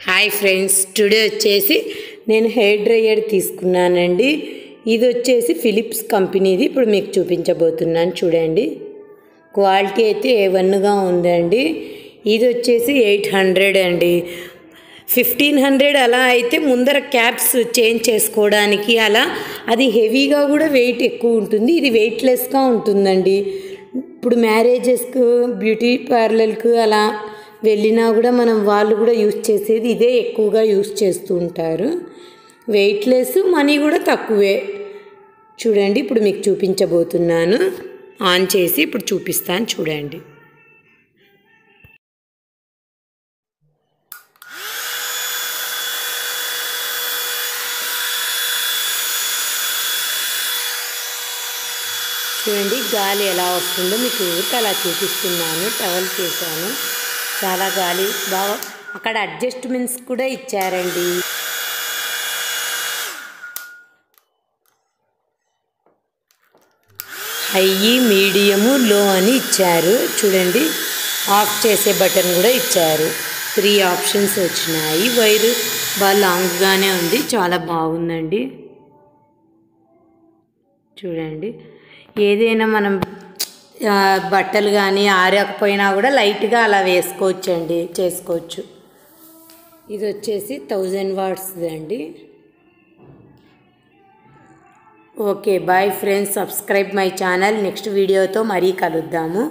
Hi friends, today వచ్చేసి నేను hair dryer తీసుకున్నానండి. ఇది వచ్చేసి ఫిలిప్స్ కంపెనీది. ఇప్పుడు మీకు చూపించబోతున్నాను, చూడండి. క్వాలిటీ అయితే A1గా ఉందండి. ఇది వచ్చేసి 800 అండి. 1500 అలా అయితే ముందర క్యాప్స్ చేంజ్ చేసుకోవడానికి అలా అది హెవీగా కూడా వెయిట్ ఎక్కువ ఉంటుంది. ఇది వెయిట్లెస్గా ఉంటుందండి. ఇప్పుడు మ్యారేజెస్కు బ్యూటీ పార్లర్కు అలా వెళ్ళినా కూడా వాళ్ళు కూడా యూస్ చేసేది ఇదే ఎక్కువగా యూస్ చేస్తూ ఉంటారు. వెయిట్లెస్, మనీ కూడా తక్కువే. చూడండి, ఇప్పుడు మీకు చూపించబోతున్నాను. ఆన్ చేసి ఇప్పుడు చూపిస్తాను, చూడండి. చూడండి గాలి ఎలా వస్తుందో మీకు అలా చూపిస్తున్నాను. టవల్ చేశాను, చాలా గాలి బాగా. అక్కడ అడ్జస్ట్మెంట్స్ కూడా ఇచ్చారండి. హై, మీడియము, లో అని ఇచ్చారు. చూడండి, ఆఫ్ చేసే బటన్ కూడా ఇచ్చారు. 3 ఆప్షన్స్ వచ్చినాయి. వైరు బాగా లాంగ్గానే ఉంది, చాలా బాగుందండి. చూడండి, ఏదైనా మనం బట్టలు కానీ ఆరకపోయినా కూడా లైట్గా అలా వేసుకోవచ్చండి, చేసుకోవచ్చు. ఇది వచ్చేసి 1000 వాట్స్ అండి. Okay, bye friends. Subscribe my channel. Next వీడియోతో మరీ కలుద్దాము.